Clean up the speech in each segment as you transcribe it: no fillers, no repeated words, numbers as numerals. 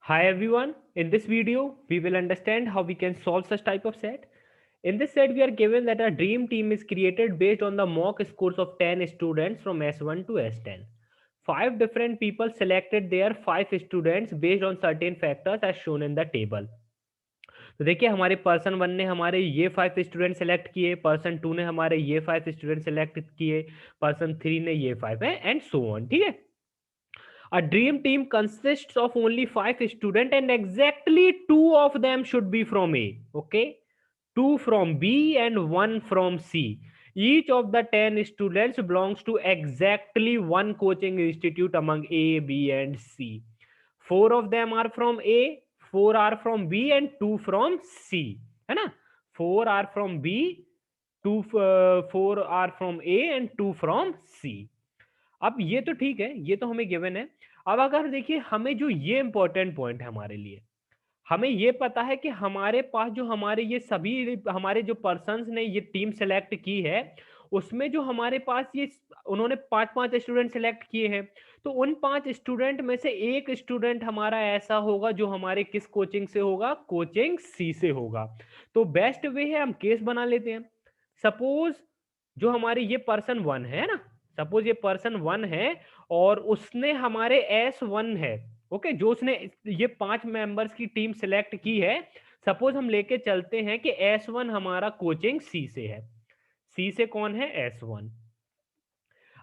Hi everyone, in this video we will understand how we can solve such type of set. In this set we are given that a dream team is created based on the mock scores of 10 students from S1 to S10. 5 different people selected their 5 students based on certain factors as shown in the table. तो देखिए हमारे person 1 ने हमारे ये 5 student select किए, person 2 ने हमारे ये 5 स्टूडेंट सेलेक्ट किए, पर्सन 3 ने ये 5 है एंड सो ऑन। ठीक है। A dream team consists of only 5 students and exactly 2 of them should be from A. Okay. 2 from B and 1 from C. Each of the 10 students belongs to exactly one coaching institute among A, B and C. 4 of them are from A, 4 are from B and 2 from C. है ना? 4 are from B, 4 are from A and 2 from C. अब ये तो ठीक है, ये तो हमें गिवन है। अब अगर देखिए हमें जो ये इंपॉर्टेंट पॉइंट है हमारे लिए, हमें ये पता है कि हमारे पास जो हमारे ये सभी हमारे जो पर्सन्स ने ये टीम सेलेक्ट की है, उसमें जो हमारे पास ये उन्होंने 5-5 स्टूडेंट सेलेक्ट किए हैं। तो उन 5 स्टूडेंट में से एक स्टूडेंट हमारा ऐसा होगा जो हमारे किस कोचिंग से होगा? कोचिंग सी से होगा। तो बेस्ट वे है हम केस बना लेते हैं। सपोज जो हमारे ये पर्सन 1 है ना, सपोज ये पर्सन 1 है और उसने हमारे S1 है, ओके, जो उसने ये 5 मेंबर्स की टीम सेलेक्ट की है। सपोज हम लेके चलते हैं कि S1 हमारा कोचिंग सी से है। सी से कौन है? S1।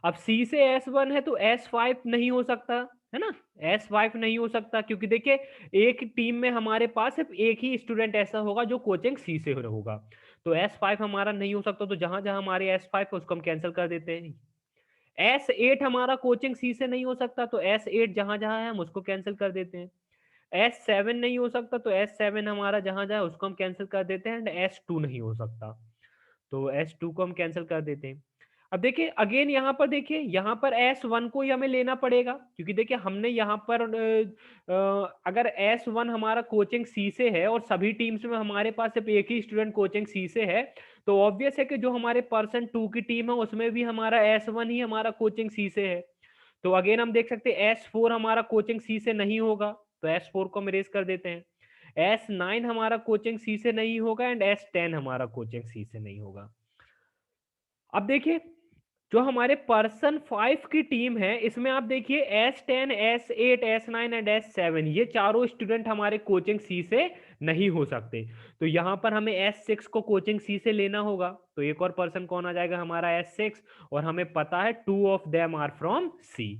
अब सी से S1 है तो S5 नहीं हो सकता, है ना? S5 नहीं हो सकता क्योंकि देखिए एक टीम में हमारे पास सिर्फ एक ही स्टूडेंट ऐसा होगा जो कोचिंग सी से होगा। तो S5 हमारा नहीं हो सकता, तो जहां जहां हमारे S5 है उसको हम कैंसिल कर देते हैं। S8 हमारा कोचिंग सी से नहीं हो सकता, तो S8 जहां जहां है हम उसको कैंसिल कर देते हैं। S7 नहीं हो सकता, तो S7 हमारा जहां जाए उसको हम कैंसिल कर देते हैं। एंड S2 नहीं हो सकता, तो S2 को हम कैंसिल कर देते हैं। अब देखिए अगेन यहाँ पर देखिए यहाँ पर S1 को ही हमें लेना पड़ेगा क्योंकि देखिए हमने यहाँ पर अगर S1 हमारा कोचिंग सी से है और सभी टीम्स में हमारे पास सिर्फ एक ही स्टूडेंट कोचिंग सी से है, तो ऑब्वियस है कि जो हमारे पर्सन 2 की टीम है उसमें भी हमारा S1 ही हमारा कोचिंग सी से है। तो अगेन हम देख सकते हैं S4 हमारा कोचिंग सी से नहीं होगा, तो S4 को हम इरेज कर देते हैं। S9 हमारा कोचिंग सी से नहीं होगा एंड S10 हमारा कोचिंग सी से नहीं होगा। अब देखिए जो हमारे पर्सन 5 की टीम है इसमें आप देखिए S10, S8, S9 and S7 ये चारों स्टूडेंट हमारे कोचिंग सी से नहीं हो सकते। तो यहां पर हमें S6 को कोचिंग सी से लेना होगा। तो एक और पर्सन कौन आ जाएगा? हमारा S6, और हमें पता है 2 of them are from C.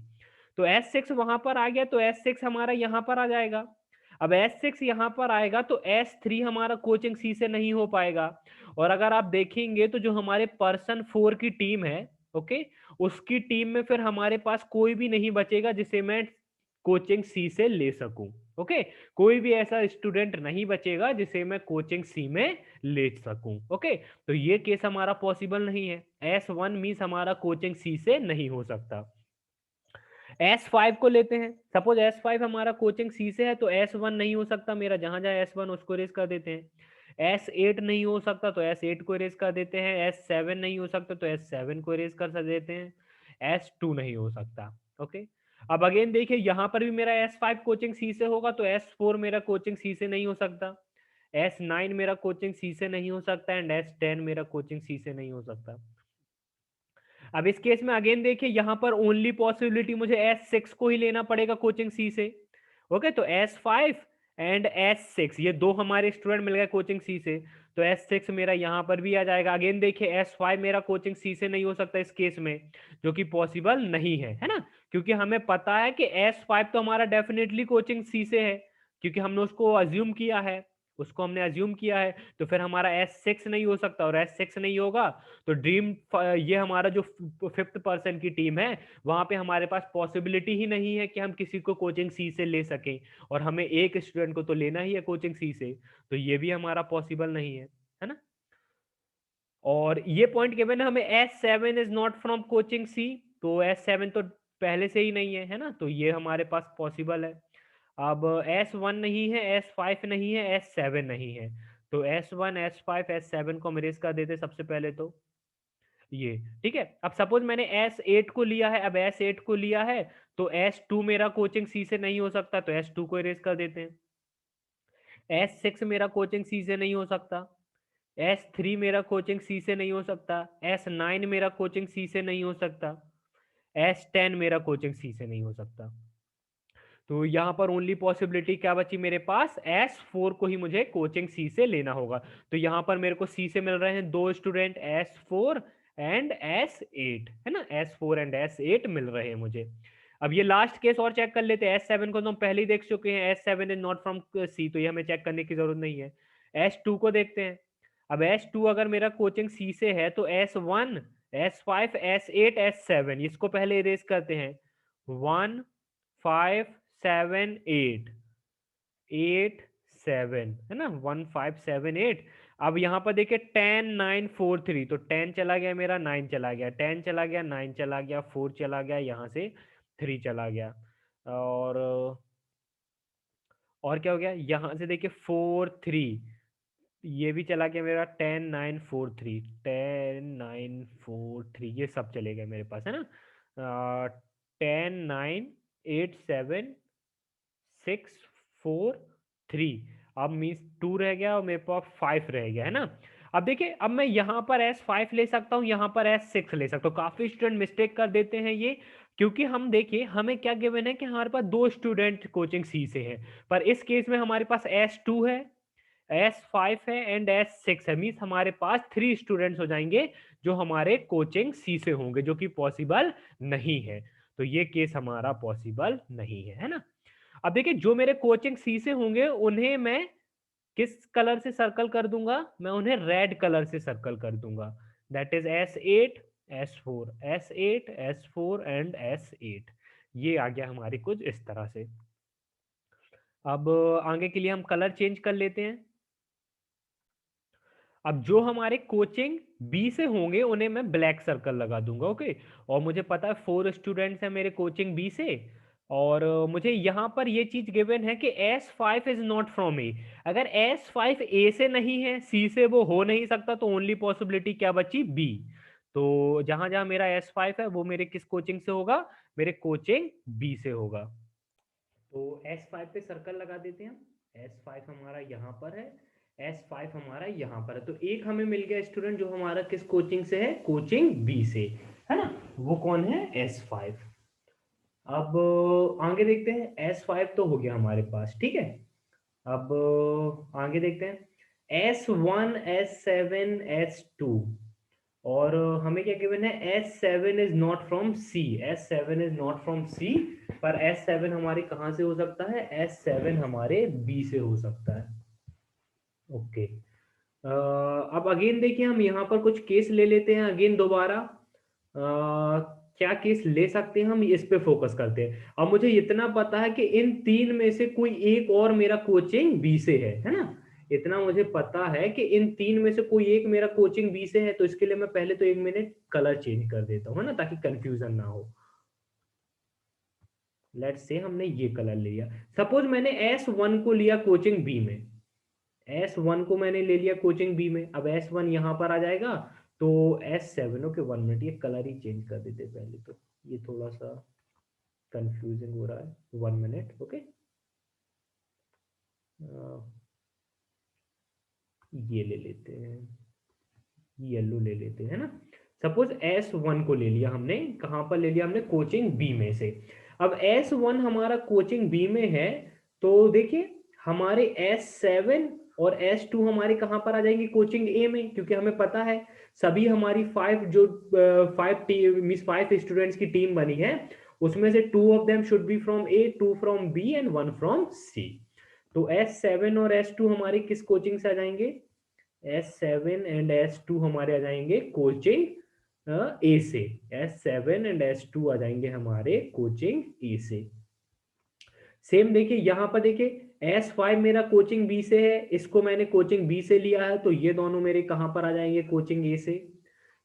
तो S6 वहां पर आ गया, तो S6 हमारा यहां पर आ जाएगा। अब S6 यहां पर आएगा तो S3 हमारा कोचिंग सी से नहीं हो पाएगा। और अगर आप देखेंगे तो जो हमारे पर्सन 4 की टीम है, ओके, उसकी टीम में फिर हमारे पास कोई भी नहीं बचेगा जिसे मैं कोचिंग सी से ले सकूं। ओके, कोई भी ऐसा स्टूडेंट नहीं बचेगा जिसे मैं कोचिंग सी में ले सकूं। ओके, तो ये केस हमारा पॉसिबल नहीं है। S1 मींस हमारा कोचिंग सी से नहीं हो सकता। S5 को लेते हैं। सपोज S5 हमारा कोचिंग सी से है तो S1 नहीं हो सकता मेरा, जहां जहां S1 उसको इरेज कर देते हैं। S8 नहीं हो सकता तो S8 को इरेज कर देते हैं। S7 नहीं हो सकता तो S7 को इरेज कर देते हैं। S2 नहीं हो सकता। ओके, अब अगेन देखिए यहां पर भी मेरा S5 कोचिंग सी से होगा तो S4 मेरा कोचिंग सी से नहीं हो सकता। S9 मेरा कोचिंग सी से नहीं हो सकता एंड S10 मेरा कोचिंग सी से नहीं हो सकता। अब इस केस में अगेन देखिए यहां पर ओनली पॉसिबिलिटी मुझे S6 को ही लेना पड़ेगा कोचिंग सी से। ओके, तो S5 एंड S6 ये दो हमारे स्टूडेंट मिल गए कोचिंग सी से, तो S6 मेरा यहां पर भी आ जाएगा। अगेन देखिए S5 मेरा कोचिंग सी से नहीं हो सकता इस केस में, जो कि पॉसिबल नहीं है ना, क्योंकि हमें पता है कि S5 तो हमारा डेफिनेटली कोचिंग सी से है क्योंकि हमने उसको अज्यूम किया है, उसको हमने अज्यूम किया है। तो फिर हमारा S6 नहीं हो सकता, और S6 नहीं होगा तो ये हमारा जो 5th पर्सन की टीम है वहां पे हमारे पास पॉसिबिलिटी ही नहीं है कि हम किसी को कोचिंग सी से ले सकें, और हमें एक स्टूडेंट को तो लेना ही है कोचिंग सी से, तो ये भी हमारा पॉसिबल नहीं है ना। और ये पॉइंट गिवन है हमें S7 is not from coaching C, तो S7 तो पहले से ही नहीं है ना, तो ये हमारे पास पॉसिबल है। अब S1 नहीं है, S5 नहीं है, S7 नहीं है, तो S1, S5, S7 को हम इरेज कर देते सबसे पहले। तो ये ठीक है। अब सपोज मैंने S8 को लिया है, अब S8 को लिया है तो S2 मेरा कोचिंग सी से नहीं हो सकता, तो S2 को इरेज कर देते हैं। S6 मेरा कोचिंग सी से नहीं हो सकता, S3 मेरा कोचिंग सी से नहीं हो सकता, S9 मेरा कोचिंग सी से नहीं हो सकता, S10 मेरा कोचिंग सी से नहीं हो सकता। तो यहाँ पर ओनली पॉसिबिलिटी क्या बची मेरे पास, S4 को ही मुझे कोचिंग सी से लेना होगा। तो यहाँ पर मेरे को सी से मिल रहे हैं दो स्टूडेंट, S4 एंड S8, है ना, S4 एंड S8 मिल रहे हैं मुझे। अब ये लास्ट केस और चेक कर लेते हैं। S7 को तो हम पहले ही देख चुके हैं, S7 is not from C, तो ये हमें चेक करने की जरूरत नहीं है। S2 को देखते हैं। अब S2 अगर मेरा कोचिंग सी से है तो S1, S5, S8, S7 इसको पहले इरेज करते हैं। 1 5 7 8 8 7, है ना, 1 5 7 8। अब यहाँ पर देखिए 10 9 4 3, तो 10 चला गया मेरा, 9 चला गया, 10 चला गया, 9 चला गया, 4 चला गया, यहाँ से 3 चला गया। और और क्या हो गया, यहाँ से देखिए 4 3, ये भी चला गया मेरा, 10 9 4 3, 10 9 4 3, ये सब चले गए मेरे पास, है ना। 10 9 8 7 6 4 3, अब मीन्स 2 रह गया और मेरे पास 5 रह गया, है ना। अब देखिए, अब मैं यहाँ पर S5 ले सकता हूँ, यहाँ पर S6 ले सकता हूँ। काफी स्टूडेंट मिस्टेक कर देते हैं ये, क्योंकि हम देखिए हमें क्या गिवन है कि हमारे पास दो स्टूडेंट कोचिंग सी से हैं, पर इस केस में हमारे पास S2 है, S5 है एंड S6 है, मीन्स हमारे पास 3 स्टूडेंट्स हो जाएंगे जो हमारे कोचिंग सी से होंगे, जो कि पॉसिबल नहीं है। तो ये केस हमारा पॉसिबल नहीं है ना। अब देखिए, जो मेरे कोचिंग सी से होंगे उन्हें मैं किस कलर से सर्कल कर दूंगा, मैं उन्हें रेड कलर से सर्कल कर दूंगा। That is S8 S4, S8 S4 and S8। ये आ गया हमारी कुछ इस तरह से। अब आगे के लिए हम कलर चेंज कर लेते हैं। अब जो हमारे कोचिंग बी से होंगे उन्हें मैं ब्लैक सर्कल लगा दूंगा, ओके। और मुझे पता है 4 स्टूडेंट्स हैं मेरे कोचिंग बी से, और मुझे यहाँ पर ये चीज गिवन है कि S5 इज नॉट फ्रॉम ए। अगर S5 ए से नहीं है, सी से वो हो नहीं सकता, तो ओनली पॉसिबिलिटी क्या बची, बी। तो जहां जहां मेरा S5 है वो मेरे किस कोचिंग से होगा, मेरे कोचिंग बी से होगा। तो S5 पे सर्कल लगा देते हैं हम। S5 हमारा यहाँ पर है, S5 हमारा यहाँ पर है, तो एक हमें मिल गया स्टूडेंट जो हमारा किस कोचिंग से है, कोचिंग बी से, है ना। वो कौन है, S5। अब आगे देखते हैं। S5 तो हो गया हमारे पास, ठीक है। अब आगे देखते हैं S1 S7 S2, और हमें क्या गिवन है, S7 is not from C, S7 is not from C, पर S7 हमारे कहां से हो सकता है, S7 हमारे बी से हो सकता है, ओके। अब अगेन देखिए, हम यहाँ पर कुछ केस ले लेते हैं अगेन दोबारा। क्या केस ले सकते हैं हम, इस पे फोकस करते हैं। अब मुझे इतना पता है कि इन तीन में से कोई एक और मेरा कोचिंग बी से है ना। इतना मुझे पता है कि इन तीन में से कोई एक मेरा कोचिंग बी से है, तो इसके लिए मैं पहले तो 1 मिनट कलर चेंज कर देता हूँ, है ना, ताकि कंफ्यूजन ना हो। लेट्स से हमने ये कलर लिया, सपोज मैंने S1 को लिया कोचिंग बी में, S1 को मैंने ले लिया कोचिंग बी में, अब S1 यहाँ पर आ जाएगा, तो S7, ओके 1 मिनट, ये कलर ही चेंज कर देते पहले, तो ये थोड़ा सा कंफ्यूजिंग हो रहा है, 1 मिनट, ओके। ये ले लेते हैं, येलो ले लेते हैं, ना। सपोज S1 को ले लिया हमने, कहां पर ले लिया हमने, कोचिंग बी में से। अब S1 हमारा कोचिंग बी में है, तो देखिए हमारे S7 और S2 हमारे कहां पर आ जाएंगे, कोचिंग ए में, क्योंकि हमें पता है सभी हमारी 5 जो 5 टीम मींस 5 स्टूडेंट्स की टीम बनी है, उसमें से 2 of them should be from A, 2 from B and 1 from C. तो S7 और S2 हमारे किस कोचिंग से आ जाएंगे, S7 एंड S2 हमारे आ जाएंगे कोचिंग ए से, S7 एंड S2 आ जाएंगे हमारे कोचिंग ए से। सेम देखिए यहाँ पर देखिए S5 मेरा कोचिंग बी से है, इसको मैंने कोचिंग बी से लिया है, तो ये दोनों मेरे कहां पर आ जाएंगे, कोचिंग ए से।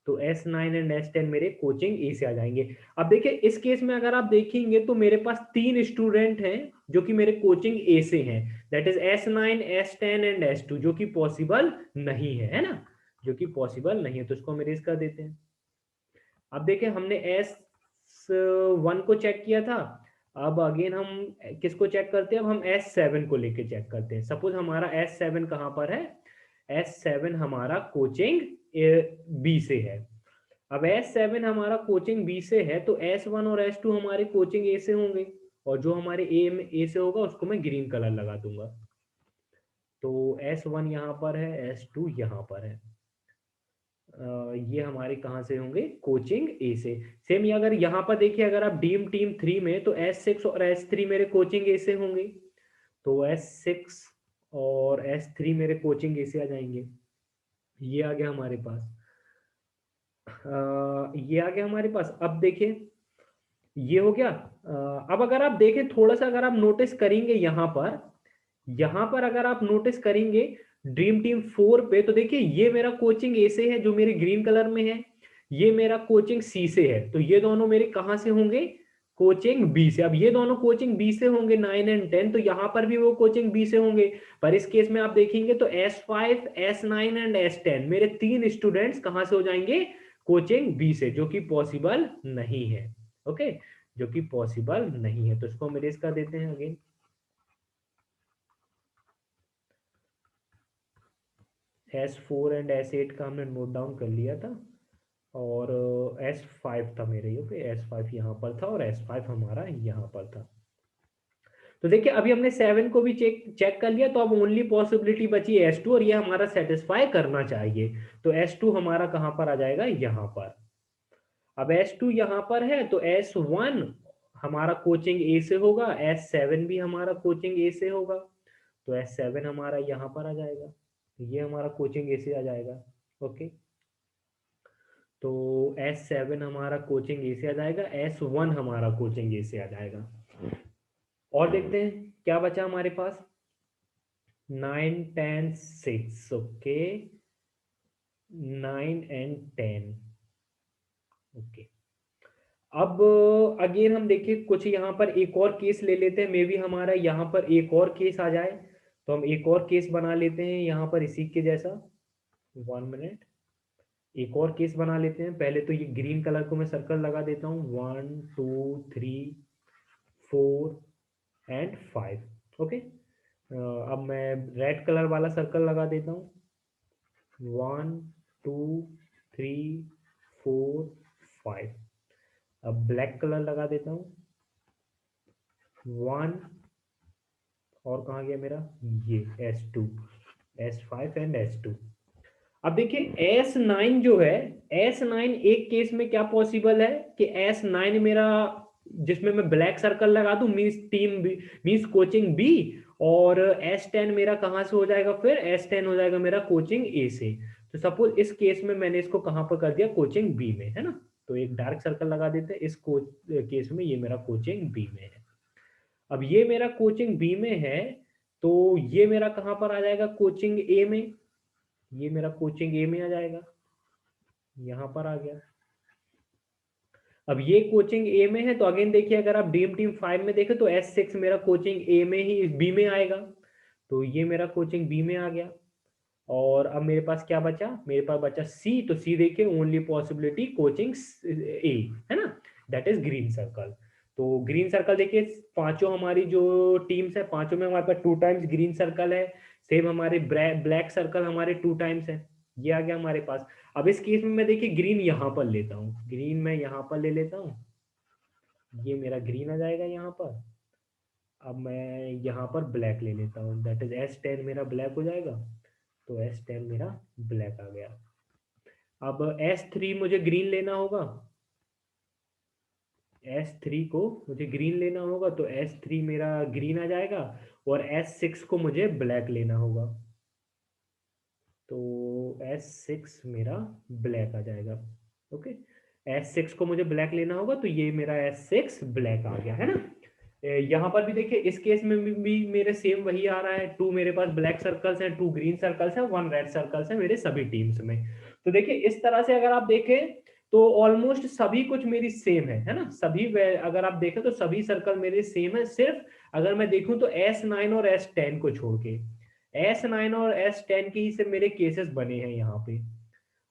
तो S9 एंड S10 मेरे कोचिंग ए से आ जाएंगे। अब देखिए इस केस में अगर आप देखेंगे तो मेरे पास 3 स्टूडेंट हैं जो कि मेरे कोचिंग ए से हैं, that is S9 S10 and S2, जो कि पॉसिबल नहीं है ना, जो कि पॉसिबल नहीं है, तो इसको हम इरेज कर देते हैं। अब देखें हमने S1 को चेक किया था, अब अगेन हम किसको चेक करते हैं, अब हम S7 को लेके चेक करते हैं। सपोज हमारा S7 कहाँ पर है, S7 हमारा कोचिंग बी से है। अब S7 हमारा कोचिंग बी से है तो S1 और S2 हमारे कोचिंग ए से होंगे, और जो हमारे ए से होगा उसको मैं ग्रीन कलर लगा दूंगा। तो S1 यहाँ पर है, S2 यहाँ पर है। ये हमारे कहाँ से होंगे, कोचिंग ए से। सेम ये अगर यहाँ पर देखिए, अगर आप टीम टीम 3 में, तो S6 और S3 मेरे कोचिंग ए से होंगे, तो S6 और S3 मेरे कोचिंग ए से आ जाएंगे। ये आ गया हमारे पास। ये आ गया हमारे पास। अब देखिए ये हो गया। अब अगर आप देखें थोड़ा सा, अगर आप नोटिस करेंगे यहाँ पर अगर आप नोटिस करेंगे ड्रीम टीम 4 पे, तो देखिए ये मेरा कोचिंग ए से है जो मेरे ग्रीन कलर में है, ये मेरा कोचिंग सी से है, तो ये दोनों मेरे कहाँ से होंगे, कोचिंग बी से। अब ये दोनों कोचिंग बी से होंगे 9 एंड 10, तो यहाँ पर भी वो कोचिंग बी से होंगे। पर इस केस में आप देखेंगे तो S5, S9 एंड S10 मेरे 3 स्टूडेंट्स कहाँ से हो जाएंगे, कोचिंग बी से, जो कि पॉसिबल नहीं है। ओके, जो कि पॉसिबल नहीं है, तो इसको हम इरेज कर देते हैं अगेन। S4 एंड S8 का हमने नोट डाउन कर लिया था, और S5 था मेरे, ओके S5 यहाँ पर था और S5 हमारा यहाँ पर था। तो देखिए अभी हमने 7 को भी चेक चेक कर लिया, तो अब ओनली पॉसिबिलिटी बची S2, और ये हमारा सेटिस्फाई करना चाहिए। तो S2 हमारा कहाँ पर आ जाएगा, यहाँ पर। अब S2 यहाँ पर है तो S1 हमारा कोचिंग ए से होगा, S7 भी हमारा कोचिंग ए से होगा, तो S7 हमारा यहाँ पर आ जाएगा, ये हमारा कोचिंग ए से आ जाएगा। ओके, तो S7 हमारा कोचिंग ए से आ जाएगा, S1 हमारा कोचिंग ए से आ जाएगा। और देखते हैं क्या बचा हमारे पास, 9, 10, 6। Okay, 9 and 10। ओके, अब अगेन हम देखिए कुछ यहाँ पर एक और केस ले लेते हैं, मे बी हमारा यहाँ पर एक और केस आ जाए, तो हम एक और केस बना लेते हैं यहाँ पर इसी के जैसा। 1 मिनट, एक और केस बना लेते हैं। पहले तो ये ग्रीन कलर को मैं सर्कल लगा देता हूँ, 1, 2, 3, 4 एंड 5। ओके, अब मैं रेड कलर वाला सर्कल लगा देता हूँ, 1, 2, 3, 4, 5। अब ब्लैक कलर लगा देता हूँ, 1, और कहाँ गया मेरा, ये S2, S5 एंड S2। अब देखिए S9 जो है, S9 एक केस में क्या पॉसिबल है कि S9 मेरा, जिसमें मैं ब्लैक सर्कल लगा दूं, means team B, means coaching B, और S10 मेरा कहाँ से हो जाएगा, फिर S10 हो जाएगा मेरा कोचिंग ए से। तो सपोज इस केस में मैंने इसको कहाँ पर कर दिया, कोचिंग बी में, है ना, तो एक डार्क सर्कल लगा देते हैं, इस केस में ये मेरा कोचिंग बी में है। अब ये मेरा कोचिंग बी में है, तो ये मेरा कहाँ पर आ जाएगा, कोचिंग ए में, ये मेरा कोचिंग ए में आ जाएगा, यहां पर आ गया। अब ये कोचिंग ए में है, तो अगेन देखिए अगर आप ड्रीम टीम 5 में देखें तो S6 मेरा कोचिंग ए में ही बी में आएगा, तो ये मेरा कोचिंग बी में आ गया। और अब मेरे पास क्या बचा, मेरे पास बचा सी, तो सी देखिए ओनली पॉसिबिलिटी कोचिंग ए, है ना, दैट इज ग्रीन सर्कल। तो ग्रीन सर्कल देखिए पांचों हमारी जो टीम्स है, पांचों में हमारे पास 2 टाइम्स ग्रीन सर्कल है। सेम हमारे ब्लैक सर्कल हमारे 2 टाइम्स है, ये आ गया हमारे पास। अब इस केस में मैं देखिए ग्रीन यहाँ पर लेता हूँ, ग्रीन मैं यहाँ पर ले लेता हूँ, ये मेरा ग्रीन आ जाएगा यहाँ पर। अब मैं यहाँ पर ब्लैक ले लेता हूँ, दैट इज S10 मेरा ब्लैक हो जाएगा, तो S10 मेरा ब्लैक आ गया। अब S3 मुझे ग्रीन लेना होगा, S3 को मुझे ग्रीन लेना होगा, तो S3 मेरा ग्रीन आ जाएगा, और S6 को मुझे ब्लैक लेना होगा, तो S6 मेरा ब्लैक आ जाएगा। ओके, S6 को मुझे ब्लैक लेना होगा, तो ये मेरा S6 ब्लैक आ गया, है ना। यहाँ पर भी देखिए इस केस में भी मेरे सेम वही आ रहा है, 2 मेरे पास ब्लैक सर्कल्स हैं, 2 ग्रीन सर्कल्स हैं, 1 रेड सर्कल्स है मेरे सभी टीम्स में। तो देखिए इस तरह से अगर आप देखें तो ऑलमोस्ट सभी कुछ मेरी सेम है ना, सभी अगर आप देखें तो सभी सर्कल मेरे सेम है, सिर्फ अगर मैं देखूं तो S9 और S10 को छोड़ के, S9 और S10 की से मेरे केसेस बने हैं यहाँ पे।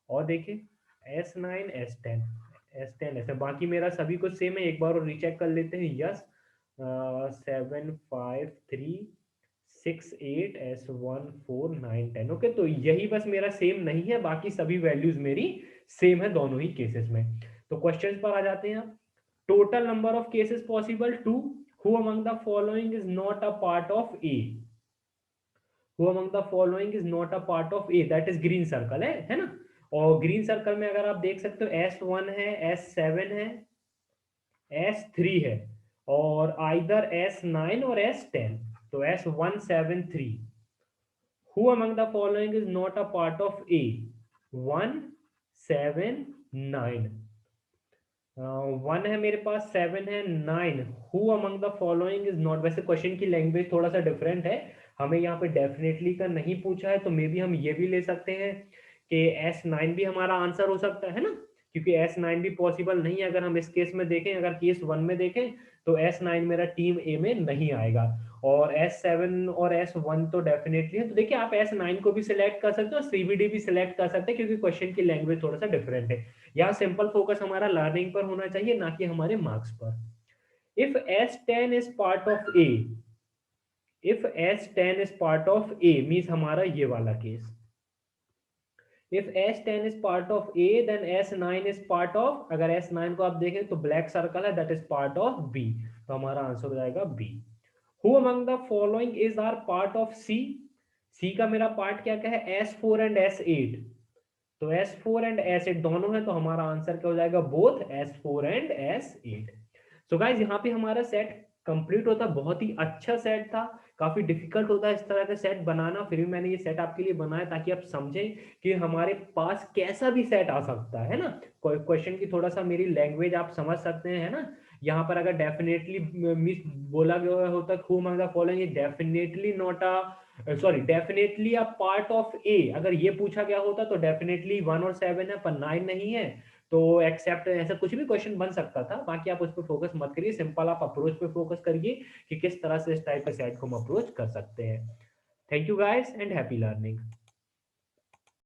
और देखिए S9, S10, S10 ऐसे, बाकी मेरा सभी कुछ सेम है, एक बार और रीचेक कर लेते हैं। Yes 75368S14 910। ओके, तो यही बस मेरा सेम नहीं है, बाकी सभी वैल्यूज मेरी सेम है दोनों ही केसेस में। तो क्वेश्चन पर आ जाते हैं आप। Total number of cases possible 2। Who among the following is not a part of A? Who among the following is not a part of A? That is green circle है ना। और green circle में अगर आप देख सकते हो S1 है, S7 है, S3 है, और आइदर S9 और S10। तो S173। Who among the following is not a part of ए? 1 7 9। 1 है मेरे पास, 7 है, 9। Who among the following is not. वैसे क्वेश्चन की लैंग्वेज थोड़ा सा डिफरेंट है, हमें यहाँ पे डेफिनेटली का नहीं पूछा है, तो मे बी हम ये भी ले सकते हैं कि S9 भी हमारा आंसर हो सकता है ना, क्योंकि S9 भी पॉसिबल नहीं है। अगर हम इस केस में देखें, अगर केस 1 में देखें, तो S9 मेरा टीम ए में नहीं आएगा, और S7 और S1 तो डेफिनेटली है। तो देखिए, आप S9 को भी सिलेक्ट कर सकते हो, CBD भी सिलेक्ट कर सकते हैं, क्योंकि क्वेश्चन की लैंग्वेज थोड़ा सा डिफरेंट है। यहाँ सिंपल फोकस हमारा लर्निंग पर होना चाहिए, ना कि हमारे मार्क्स पर। If S10 is part of A, if S10 is part of A means हमारा ये वाला केस। If S10 is part of A, then S9 is part of, अगर S9 को आप देखें तो ब्लैक सर्कल है, that is part of B. तो हमारा आंसर हो जाएगा B. Who among the following is are part of C? C का मेरा पार्ट क्या क्या है? S4 and S8। तो S4 एंड S8 दोनों है, तो हमारा आंसर क्या हो जाएगा? Both S4 and S8। So guys, यहाँ पे हमारा सेट कंप्लीट होता, बहुत ही अच्छा सेट था। काफी डिफिकल्ट होता है इस तरह का सेट बनाना, फिर भी मैंने ये सेट आपके लिए बनाया ताकि आप समझें कि हमारे पास कैसा भी सेट आ सकता है ना। क्वेश्चन की थोड़ा सा मेरी लैंग्वेज आप समझ सकते हैं, है ना। यहाँ पर अगर डेफिनेटली मिस बोला गया होता who among the following, definitely not a, sorry, definitely a part of A, अगर ये पूछा गया होता तो डेफिनेटली 1 और 7 है, पर 9 नहीं है। तो एक्सेप्ट, ऐसा कुछ भी क्वेश्चन बन सकता था। बाकी आप उस पर फोकस मत करिए, सिंपल आप अप्रोच पे फोकस करिए कि किस तरह से इस टाइप के सेट को हम अप्रोच कर सकते हैं। Thank you guys and happy learning.